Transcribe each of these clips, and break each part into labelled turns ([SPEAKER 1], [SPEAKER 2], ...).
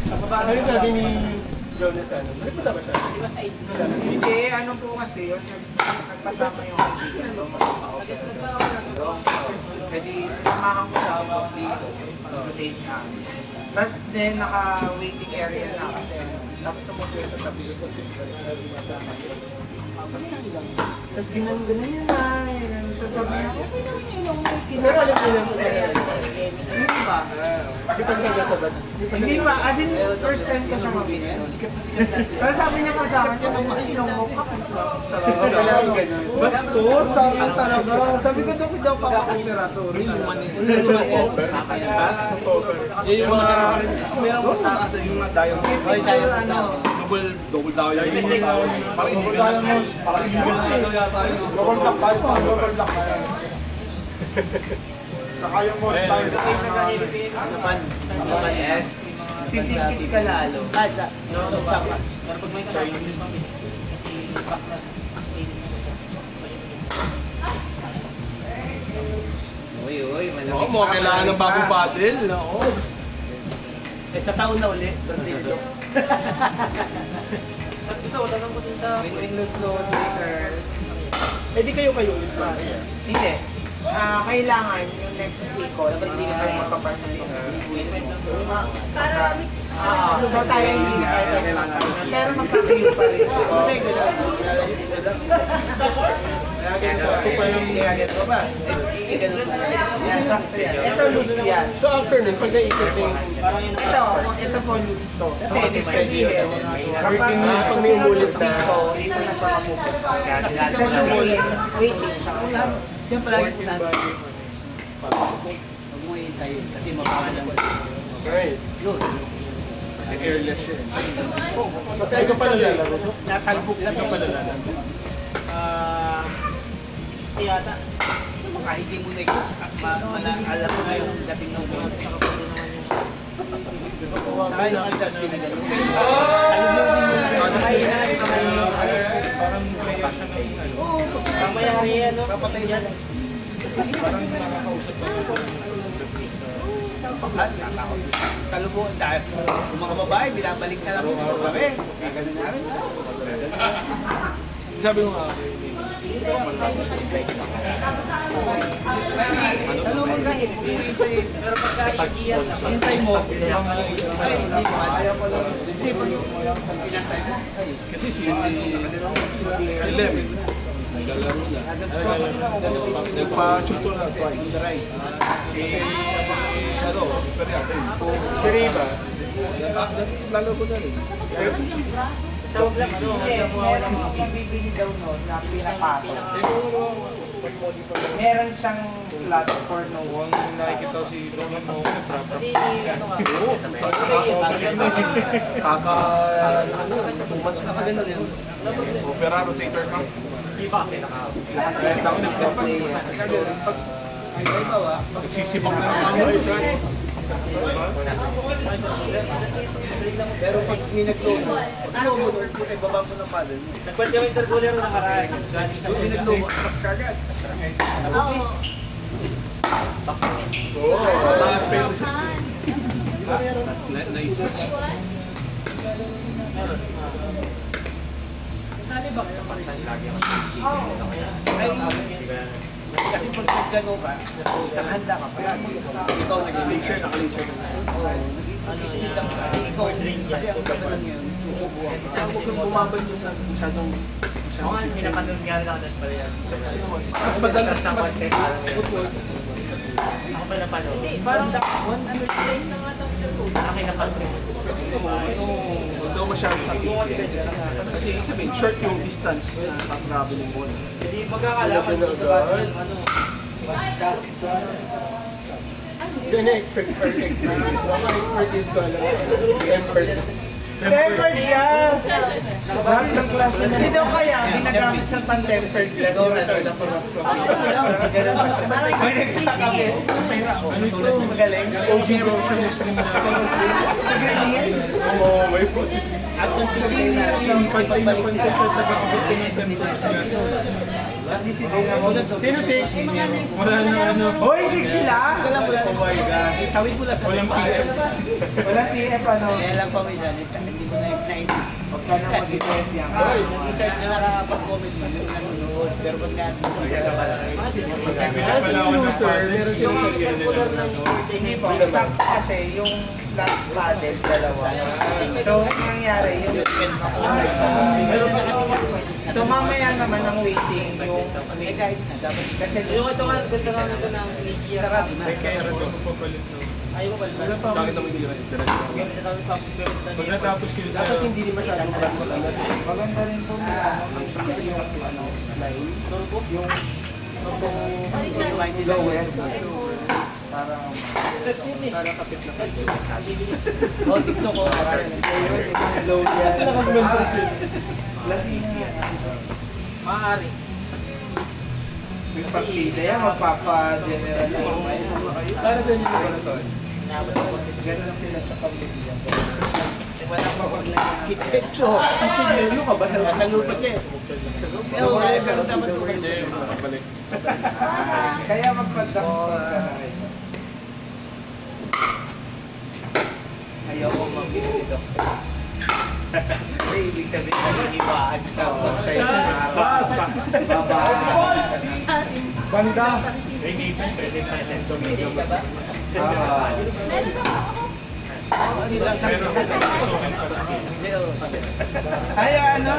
[SPEAKER 1] Ano sabi ni Jonas ano? Nagpunta ba siya?
[SPEAKER 2] Hindi, ano po kasi yun, nagpasama yung kaibigan ko, magpapa-opera daw siya. Kasi sinamahan ko sa about dito, sa St. Anne. Tapos din, naka-waiting area na kasi tapos sumutuyo sa tabi ko sa picture. Sabi niya sa akin, tapos ginan-ganan yun na. Tapos sabi niya, okay lang yun,
[SPEAKER 1] Pero alam niyo lang
[SPEAKER 2] hindi ba?
[SPEAKER 1] Di pa siya nasabat.
[SPEAKER 2] Hindi ba? As in, first time ko siya mabigyan. Sikat na sikat na. Tapos sabi niya pa sa akin, yung makilang mo, kapos lang.
[SPEAKER 1] Bastos,
[SPEAKER 2] sabi ko talaga. Sabi ko daw daw papakopera. Sorry.
[SPEAKER 1] Yun yung mga... Meron mo sa asa yung mga dial.
[SPEAKER 2] Ay, tayo ano.
[SPEAKER 1] Double dial. Parang hindi ka na. Parang hindi ka na yata yun.
[SPEAKER 3] Double block tayo, double block tayo. Saka yung mode tayo.
[SPEAKER 2] Naman. Yes. Sisingkit ka lalo. Sa Uy, malamig.
[SPEAKER 1] Oo, mo kailangan ng bagong paddle. Oo.
[SPEAKER 2] Eh, sa taon na ulit. Gusto ko tanong ko din sa win-lose load breaker.
[SPEAKER 1] Eh di kayo ulit pa.
[SPEAKER 2] Hindi. Kailangan yung next week ko, dapat hindi na tayo magpapartner. So tayo hindi na tayo kailangan. Pero magkakayo pa rin. Regular. Kaya ganito ba? Yan, sakto yan. Ito loose yan.
[SPEAKER 1] So after nun, pag naikot yung...
[SPEAKER 2] Ito po loose to. So,
[SPEAKER 1] Pwede
[SPEAKER 2] sabihin,
[SPEAKER 1] pag may umulit na...
[SPEAKER 2] dito na siya mapupunta. Tapos tignan mo siya waiting siya. Yan palagi po natin. Huwag mo hintayin kasi makawalan.
[SPEAKER 1] Nice.
[SPEAKER 2] Yun.
[SPEAKER 1] Kasi airless siya. Saan ka pala lalaro?
[SPEAKER 2] Natalbog sa
[SPEAKER 1] Saan ka pala lalaro?
[SPEAKER 2] 60 yata. Kahit hindi mo na ikaw, alam mo na yung dating ng mga. Saka yung adjust pinagano.
[SPEAKER 1] Parang kaya siya ng ano.
[SPEAKER 2] Oo, kamayari yan, no? Kapatay yan.
[SPEAKER 1] Parang nakakausap sa
[SPEAKER 2] Sa lubong, dahil yung mga babae, binabalik na lang yung kami. Gagano namin.
[SPEAKER 1] Sabi mo nga,
[SPEAKER 2] Sa lubong ka, pero pagka iiyan, hintay mo, ay, hindi mo. Hindi mo pinatay mo.
[SPEAKER 1] kasi si Lem, naglalaro na. Nagpa-shoot ko na twice. Si, ano, pero yata yun. Si Riva, naglalaro ko na rin.
[SPEAKER 2] Tawag lang, meron ibibili daw nun na pinapato. Meron siyang slot for no one.
[SPEAKER 1] Nakikita si Donald mo, tumas na kaganda yun. Opera rotator ka. Nagsisibak na naman.
[SPEAKER 2] Pero pag minag-load mo, ay baba mo ng paddle mo.
[SPEAKER 4] Nagkwento yung intercooler na nakaraan.
[SPEAKER 2] Pag minag-load mo, tapos kagad.
[SPEAKER 1] Mga spell na-switch.
[SPEAKER 4] Sali ba sa pasan?
[SPEAKER 2] Kasi pag gano'n ka, nakahanda ka pa.
[SPEAKER 1] Ikaw nag-laser, naka-laser ka na.
[SPEAKER 2] Nag-speed up ka. Ikaw, kasi ang ganda lang yun, susubukan.
[SPEAKER 1] Huwag kang bumabad yung masyadong
[SPEAKER 4] Oo nga, napanood nga rin ako doon pala yan.
[SPEAKER 1] mas madalas
[SPEAKER 4] Sa
[SPEAKER 1] mas
[SPEAKER 4] content, parang yan. Ako pa napanood.
[SPEAKER 2] Parang ano yun na nga daw siya to.
[SPEAKER 4] Akin napanood.
[SPEAKER 1] huwag daw masyadong sa kitchen. Kasi ibig sabihin, short yung distance na traveling mo.
[SPEAKER 2] Hindi magkakalaman mo sa battle, ano, kasi sa...
[SPEAKER 1] Doon na expert or expert. Baka expertise ko alam. Tempered.
[SPEAKER 2] Tempered glass! Sino kaya ginagamit sa pan-tempered glass yung return ng Porosco? Ganun ba siya? May nagsaka mo. Ano ito? Magaling?
[SPEAKER 1] OG Roshan Muslim na.
[SPEAKER 2] Sa Green Hills?
[SPEAKER 1] Oo, may positive.
[SPEAKER 2] At kung
[SPEAKER 1] Kasi yung pag-pagbalik ko yung tapos bukti ng tempered glass.
[SPEAKER 2] At least hindi na mo.
[SPEAKER 1] Sino 6? Wala na ano.
[SPEAKER 2] Hoy, 6 sila!
[SPEAKER 3] Oh my God.
[SPEAKER 4] Tawid mo lang sa
[SPEAKER 1] Walang PM.
[SPEAKER 2] Walang TF ano.
[SPEAKER 4] Kaya lang pa may sanit. Hindi mo na yung nainit.
[SPEAKER 2] Huwag ka na mag-isip yan.
[SPEAKER 4] Start na nakakapag-comment mo yung nanonood. Pero pag
[SPEAKER 2] Hindi po, sakto kasi yung last paddle, dalawa. So, ang nangyari, yung so, mamaya naman ang waiting, yung kasi
[SPEAKER 4] yung ito nga, ganda nga nito ng
[SPEAKER 2] sarap na.
[SPEAKER 4] ayaw ko pala.
[SPEAKER 1] Bakit naman hindi naman pag natapos ko sa...
[SPEAKER 3] Dapat hindi masyadong
[SPEAKER 2] Maganda rin po na may sakto yung slide. Yung lowest. Para
[SPEAKER 1] kapit na
[SPEAKER 2] oh, TikTok ko. Low yan. Plus easy.
[SPEAKER 4] Maaari.
[SPEAKER 2] May pagpila yan, magpapa-general na yung
[SPEAKER 1] Para sa inyo na to.
[SPEAKER 2] Ganun sila sa pamilya.
[SPEAKER 4] Wala pa pag
[SPEAKER 2] Kitchen ko. Kitchen menu ka ba?
[SPEAKER 4] nalupot siya. Pero dapat ko kasi.
[SPEAKER 1] Balik.
[SPEAKER 2] Kaya magpadampag ka na rin. Ayaw ko mabili si Dr. Kasi ibig sabihin na nanghiwaan ka pag sa'yo ng araw.
[SPEAKER 3] Banda.
[SPEAKER 1] Ay, Nathan, pwede pa sa tomato. Pero sa sukan pa rin.
[SPEAKER 2] Ay, ano?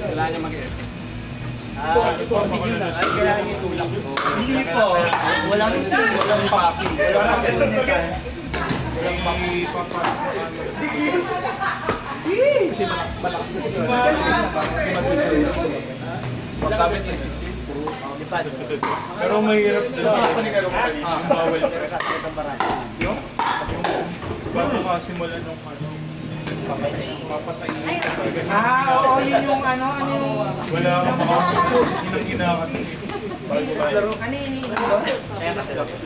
[SPEAKER 1] Wala niya mag-e.
[SPEAKER 2] Hindi po. Walang papi. Walang
[SPEAKER 1] Kasi malakas na siya. Pagkabit ng 16, puro pero mahirap din. Bawal. Yung bago ka simulan nung ano, papatayin.
[SPEAKER 2] oo, yun yung ano yung...
[SPEAKER 1] Wala kang makakapito. Yun ang ginakasi. Bago ba?
[SPEAKER 2] Ano yun?
[SPEAKER 4] Kaya kasi dapat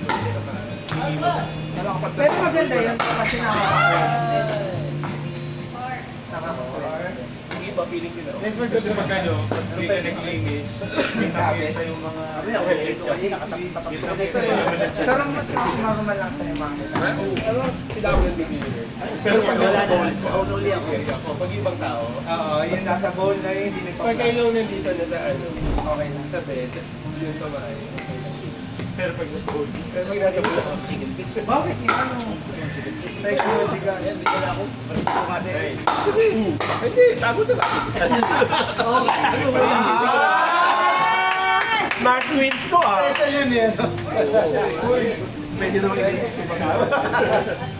[SPEAKER 2] Pero maganda yun kasi nakaka-friends din. Nakaka-friends din.
[SPEAKER 1] Hindi ba feeling ko na? Kasi pag ano, pag di ka naglinis, nakita yung mga...
[SPEAKER 2] Sarang normal lang sa mga
[SPEAKER 1] Pero pag nasa bowl,
[SPEAKER 4] uli ako.
[SPEAKER 1] pag ibang tao,
[SPEAKER 2] Oo, yun nasa bowl na yun, hindi
[SPEAKER 1] pag kailaw nandito na sa ano,
[SPEAKER 2] Okay lang.
[SPEAKER 1] tabi, tapos yun pa ba? Pero pag nasa bowl, pero pag nasa bowl,
[SPEAKER 2] Bakit yung ano? Psychological.
[SPEAKER 4] Yan, bigyan ako.
[SPEAKER 1] Hey. Hindi, tago na lang.
[SPEAKER 3] Smash wins to ah. Special yun yan.
[SPEAKER 1] Pwede naman i-edit sa mga.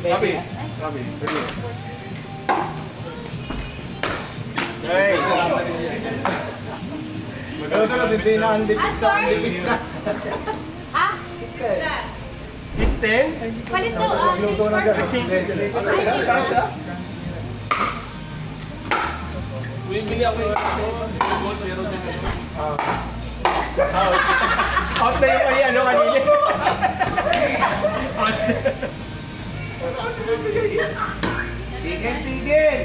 [SPEAKER 1] Kapi. Kapi. Hey.
[SPEAKER 3] Pero sa hindi na unlipid sa unlipid na.
[SPEAKER 5] Ha?
[SPEAKER 1] 6'10"?
[SPEAKER 5] Palit daw ah.
[SPEAKER 3] Luto na gano'n.
[SPEAKER 1] Bumibili ako yung kasi gold pero
[SPEAKER 2] Out na yung ano kanina. Tigil, tigil!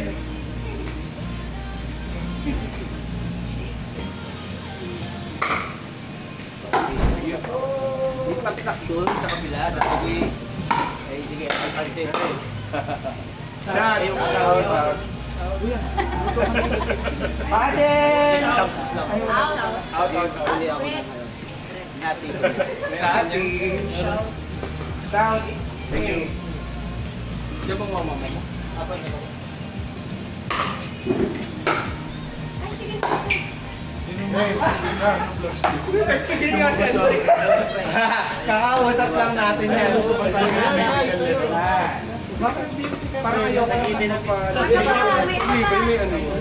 [SPEAKER 4] Ipagsak yun sa kabila, sa sige. Ay, sige, pagpansin.
[SPEAKER 2] Siya, yung out. Paden!
[SPEAKER 5] Out.
[SPEAKER 4] Out. Uli ako.
[SPEAKER 5] Red.
[SPEAKER 4] Natin.
[SPEAKER 2] Sa ating shout. Sige.
[SPEAKER 1] Diyan bang mama mo?
[SPEAKER 5] Ay, sige.
[SPEAKER 2] Kakausap lang natin yan. Bakit parang ayoko na hindi na pa.
[SPEAKER 1] May ano mo?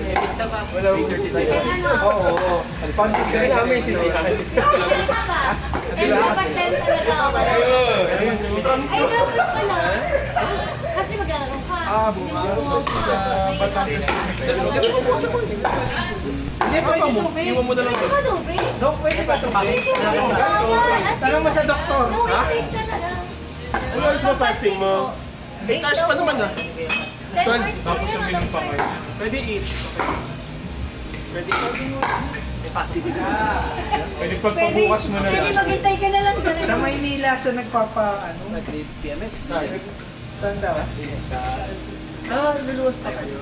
[SPEAKER 1] Wala akong sisihan.
[SPEAKER 2] Oo. Pandit ka rin namin sisihan.
[SPEAKER 5] Ay, pag-10 talaga ako. Ay, dapat pala. Kasi maglalaro ka. Hindi mo
[SPEAKER 2] Hindi pwede tubig.
[SPEAKER 1] Iwan mo na lang.
[SPEAKER 2] Dok, pwede ba tubig? Tanong mo sa doktor.
[SPEAKER 5] Ha? Talaga.
[SPEAKER 1] Ano oras mo fasting mo?
[SPEAKER 5] Eh, cash pa naman ah. 10 hours
[SPEAKER 1] Tapos yung minum pa kayo. Pwede eat. Pwede pagpabukas mo na
[SPEAKER 5] Pwede
[SPEAKER 1] lang.
[SPEAKER 5] maghintay ka na lang dyan.
[SPEAKER 2] Sa Maynila siya
[SPEAKER 4] PMS.
[SPEAKER 2] Saan daw?
[SPEAKER 1] Luluwas pa kayo.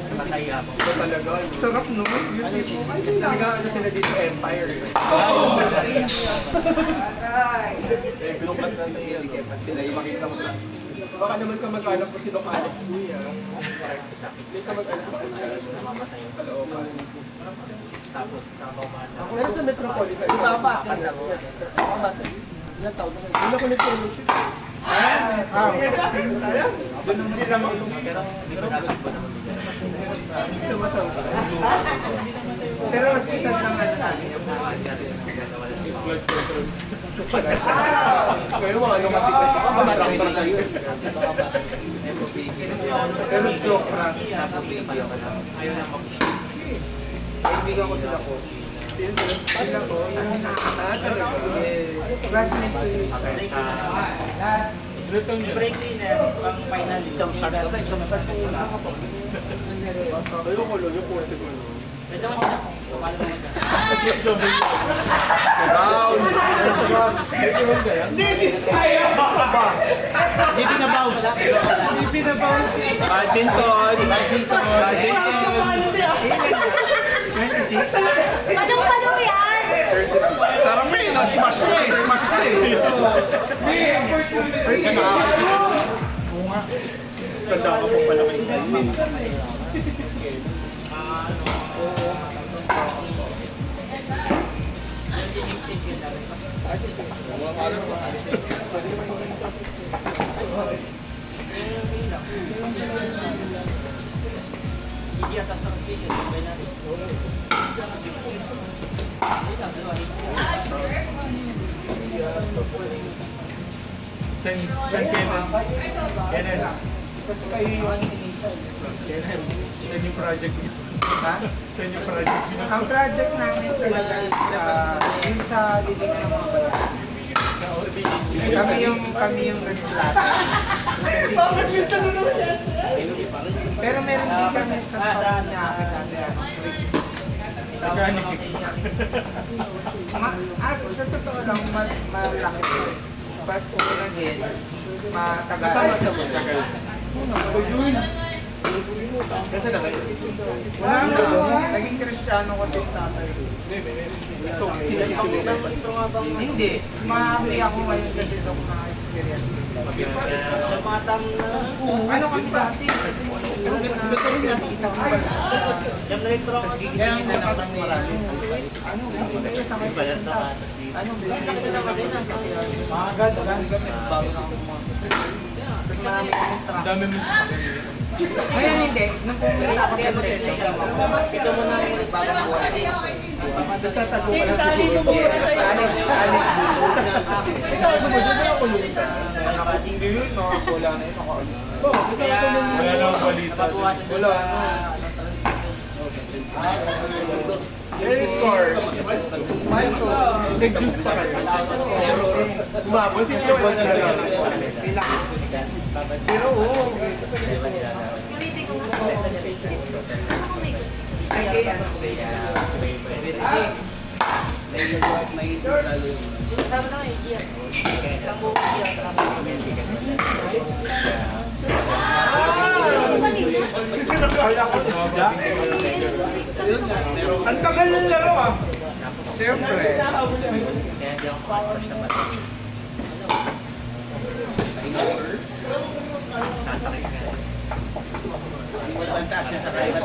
[SPEAKER 4] Mataya po.
[SPEAKER 1] Ito talaga.
[SPEAKER 2] Sarap no?
[SPEAKER 1] Nag-ano sila dito Empire. Binukat na sa iyo. At sila ipakita mo sa... Baka naman ka mag-anak ko si Doc Alex Kuya. Hindi ka mag-anak ko siya. Kalooban.
[SPEAKER 4] Tapos,
[SPEAKER 1] Ako na sa Metropolitan. Di ba ba? Ilang taon na kayo? Hindi ako nag-fellowship.
[SPEAKER 3] Hindi naman.
[SPEAKER 4] pero hindi ko nagawin ko naman.
[SPEAKER 1] Sumasaw ka.
[SPEAKER 2] Pero hospital ng ano namin.
[SPEAKER 1] Blood control. Kayo mga ano kasi marami pa kayo.
[SPEAKER 2] Pero joke lang.
[SPEAKER 4] Ayaw na ako.
[SPEAKER 2] Kaibigan ko sila ko. Sila ko, yung classmate ko yung isa.
[SPEAKER 4] Break cleaner, pang final. Jump start ka ba? Jump start ka wala ka po.
[SPEAKER 1] Kayo ko lo, yung porte ko lo.
[SPEAKER 4] Medyo man ako. Paano naman ka?
[SPEAKER 1] Bounce!
[SPEAKER 4] Hindi pinabounce.
[SPEAKER 1] Hindi pinabounce. Badminton! Badminton!
[SPEAKER 2] 26?
[SPEAKER 5] Palong-palo yan!
[SPEAKER 3] Sarap eh. Smash na eh. Smash na eh.
[SPEAKER 1] Tanda ka po pala kayo.
[SPEAKER 4] Hindi atas ng video. Sabay natin.
[SPEAKER 1] San Kenneth? Kenneth.
[SPEAKER 2] Kasi kayo yung initial.
[SPEAKER 1] Kenneth. Yan yung project niyo.
[SPEAKER 2] Ha?
[SPEAKER 1] Yan yung project niyo.
[SPEAKER 2] Ang project namin talaga is yung sa lilingan ng mga bayan. Kami yung nagplata. Pero meron din kami sa taon niya sa totoo lang, malaki po. But una din, matagal.
[SPEAKER 1] Kasi na kayo.
[SPEAKER 2] Wala na, naging Kristiyano kasi yung tatay.
[SPEAKER 1] So, sila isulitan.
[SPEAKER 2] Hindi, maaari ako ngayon kasi nung na-experience ko. Ano kami dati? Kasi isang bansa. Tapos gigisingin na naman marami. Ano, gigisingin sa may papunta. Ano, bigyan na kami ng sakyan.
[SPEAKER 3] Agad.
[SPEAKER 2] Bago na ako mga sasakyan. Tapos marami kaming truck.
[SPEAKER 1] Dami mo sa
[SPEAKER 2] Ngayon hindi, nung pumunta ako sa Lucena, ito mo na yung nagbabang buhay.
[SPEAKER 1] Nagtatago ka lang siguro.
[SPEAKER 2] Alis dito.
[SPEAKER 1] Ikaw, sumusunod na ako lusa.
[SPEAKER 2] Hindi yun, wala na yun.
[SPEAKER 1] Wala na akong balita.
[SPEAKER 4] Wala.
[SPEAKER 1] Very score. Nag-juice pa kayo. Umabot si Chibon na lang. Pero oo.
[SPEAKER 5] Gamitin ko nga. Ako may
[SPEAKER 4] Tama na kayo, Gia. Isang buong Gia.
[SPEAKER 2] Ang tagal ng laro ah. Siyempre.
[SPEAKER 4] Kaya hindi ako makasrush ng mata. Nasakit ka. Fantastic sa private.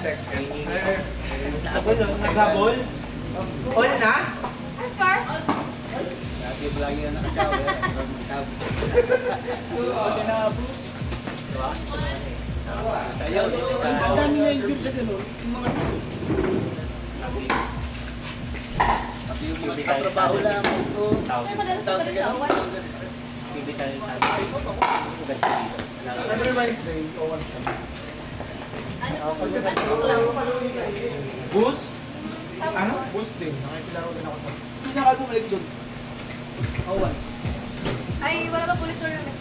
[SPEAKER 1] Second.
[SPEAKER 2] Nagabol? All na?
[SPEAKER 5] Oscar?
[SPEAKER 4] Dati vlog yun nakasawa. Ayaw, ang dami na yung sa ganun. Katrabaho lang ako.
[SPEAKER 5] Ay, madalas ka rin sa awan.
[SPEAKER 4] Bibital sa akin.
[SPEAKER 3] Every Wednesday, owas ka.
[SPEAKER 2] Bus? Ano?
[SPEAKER 3] Bus din. Nakikilaro din ako sa...
[SPEAKER 4] Pinakabumalik dyan. Awan.
[SPEAKER 5] Ay, wala ka pulit tournament.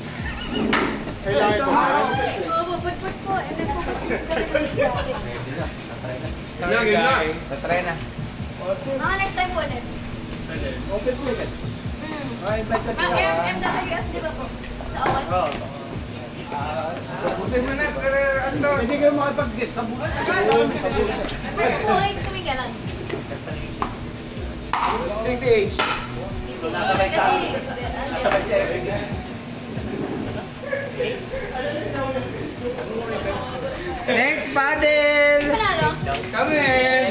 [SPEAKER 3] Kailangan ko.
[SPEAKER 5] Oo, puput-put po. And then focus ko sa dati.
[SPEAKER 3] Game na.
[SPEAKER 2] Sa try na.
[SPEAKER 5] Mga next time po ulit.
[SPEAKER 1] Open po ulit.
[SPEAKER 2] Invite ka
[SPEAKER 5] MWF, di ba po? Sa Owan?
[SPEAKER 2] Pusin mo na, ano?
[SPEAKER 1] Hindi kayo makipag-guest sa buhay.
[SPEAKER 5] Pwede po kayo kami ganon.
[SPEAKER 2] PH.
[SPEAKER 5] Kasi,
[SPEAKER 2] Sabay si Eric. Next paddle!
[SPEAKER 5] panalo.
[SPEAKER 1] Kami!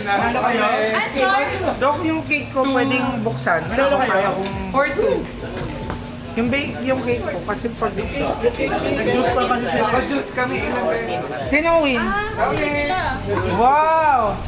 [SPEAKER 2] Nanalo kayo?
[SPEAKER 5] At score?
[SPEAKER 2] Dok, yung cake ko pwedeng buksan. Nanalo kayo?
[SPEAKER 1] Or 2.
[SPEAKER 2] Yung cake ko, kasi pag
[SPEAKER 3] Nag-juice pa kasi sila.
[SPEAKER 1] Naka-juice kami.
[SPEAKER 2] Sino win?
[SPEAKER 5] Ah, sila.
[SPEAKER 2] Wow!